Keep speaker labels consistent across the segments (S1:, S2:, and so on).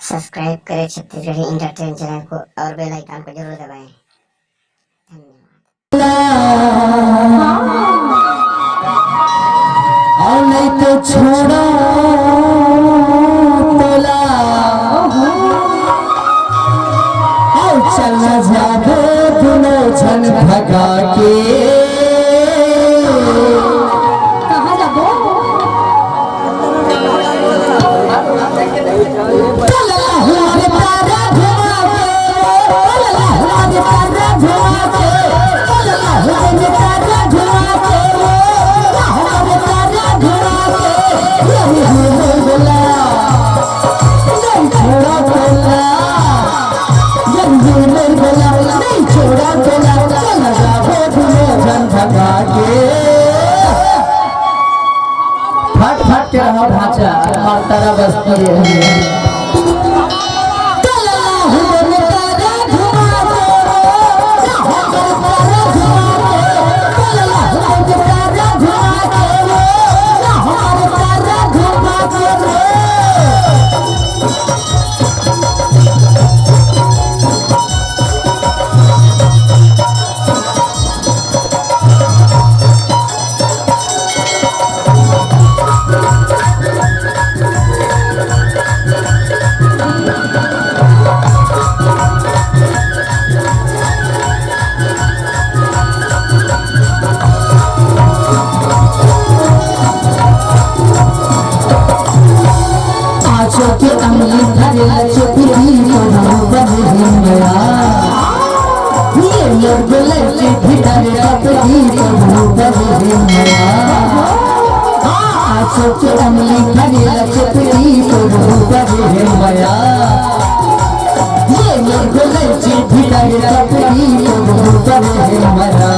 S1: Subscribe करें Chhattisgarhi entertain channel को और बेल आइकन को जरूर दबाएं।
S2: और नहीं तो छोड़ो बोला और चलना जाबो दोनों जन भगा के
S3: कहाँ जाबो
S2: फट फट के रहा भाचा मातारा बस्ती है के अमली भरे चुपी मनो बने गया ये लोग लड़के भीतर कपड़ी मनो बने गया आंखों के अमली भरे चुपी मनो बने गया ये लोग लड़के भीतर कपड़ी मनो बने गया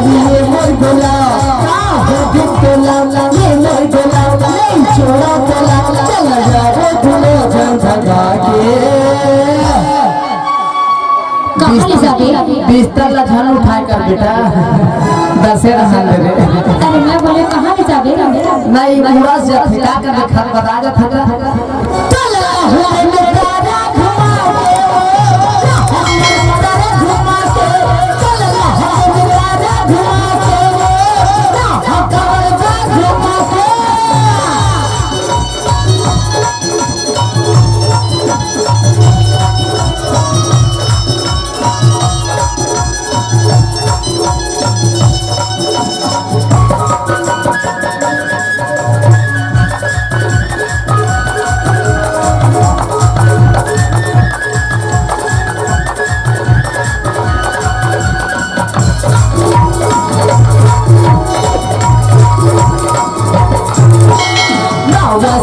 S2: ये मोर बोला हो बोला ये मोर बोला नहीं छोड़ा बोला चला जाओ दोनों जन भगा के बिस्तर ला झन उठा कर बेटा दसे रहन दे
S3: अरे मैं बोले कहाँ ले जाबे
S2: नहीं पूरा से ठिका कर खत बता जा था चला हुआ मेरा घुमा के चला मेरा घुमा के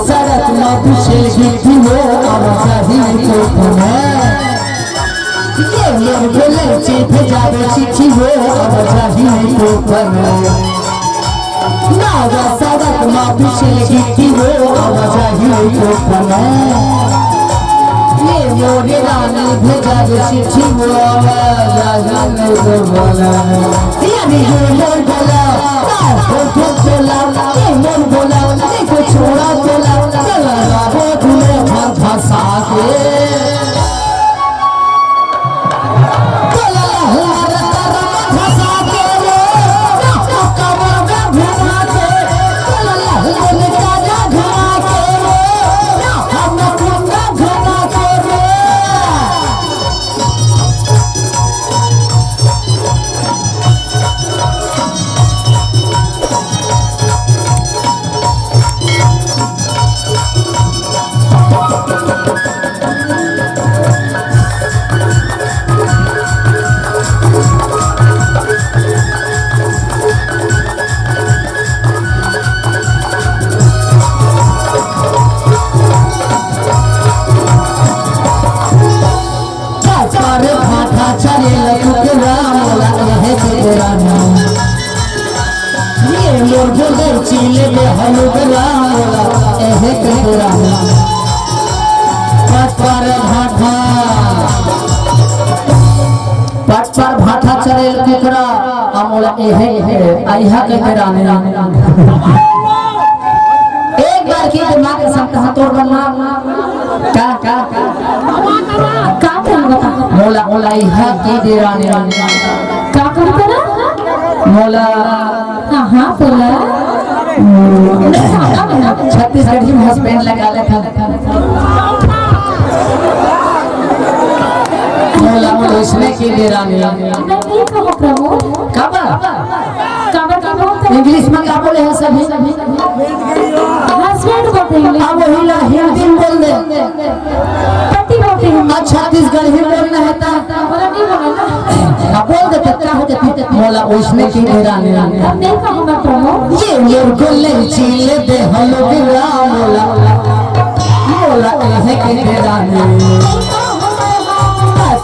S2: सरत में वो आवाज़ी को ये लोग बोले चिट्ठी जावे चिट्ठी वो आवाज़ी को नावा सरत में चिट्ठी वो आवाज़ी को ये मोरे रानी भेजा चिट्ठी वो आवाज़ी को बोला यानी ये लोग बोला बोला ये मन बोला देखो छोड़ा बोला चला जाओ तुम्हें फंसा के चला हमारा तारा फंसा के कमर में घुमा के चला हमने तारा घुमा के हम कुंडा घुमा के चिले में हलुगला एहे कतरा पट पर भाठा चरेल कुकरा अमोला एहे आइहा के रानी एक बार लड़की के माँ के साथ कहाँ तोड़ बनना का का का
S3: का कर बता
S2: मोला मोला इहा की देरानी
S3: का करते ना
S2: मोला
S3: हां बोला
S2: छत्तीसगढ़ी में हस्बैंड लगा ले था मोला मोला इसने की देरानी
S3: मैं नहीं कहो प्रभु
S2: कब
S3: का
S2: इंग्लिश में क्या बोले हैं सभी
S3: हस्बैंड बोलते हैं
S2: अब वही ला हिंदी में बोल दे
S3: पति बोलते हैं
S2: छत्तीसगढ़ी में बोलना है ता
S3: बोला नहीं बोला ना
S2: बोल दे क्या होते मोला उसने की देरानी
S3: अब नहीं कहो मैं प्रभु
S2: ये मेरे को ले चीले दे हलो गिरा मोला मोला है की देरानी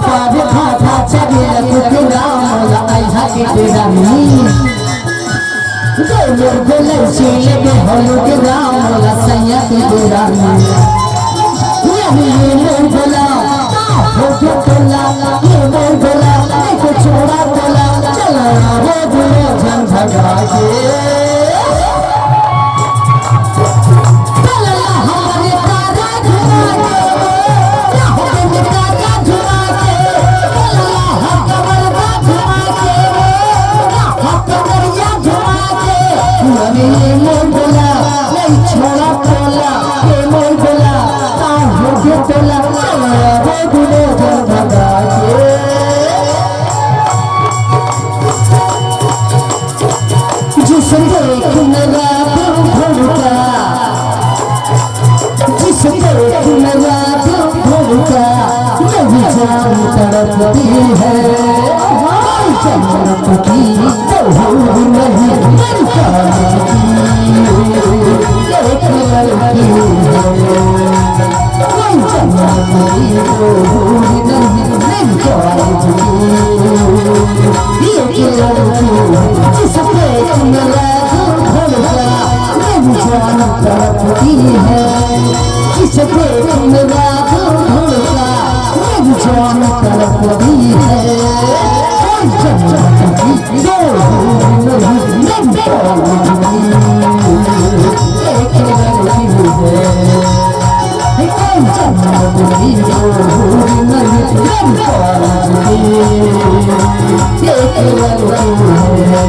S2: पावे भाथा चले कुकुरा मोला है की देरानी ये मेरे को ले चीले दे हलो गिरा मोला सैया की देरानी ये मोर बोला हो के बोला ये मोर बोला को छोड़ा बोला चला वो दूर जन भगा के चला हमारे तारा घुमा के ना हो के तारा घुमा के चला हम कमर बा घुमा के ना हो कमरिया घुमा के ये मोर बोला नहीं छोड़ा बोला ये मोर बोला ना हो के बोला चला वो दूर जन भगा के जिसे देखना भूलता जिसे देखना भूलता मेरी जान तड़पती है जन्नत की तो नहीं मेरी जान की एक लड़की है जन्नत की तो नहीं मेरी जान की एक लड़की जिसे देखना जान तड़पती है जिसे देखना भूलता मेरी जान तड़पती है जन्नत की दो नहीं मेरी एक लड़की है जन्नत की दो नहीं मेरी एक लड़की है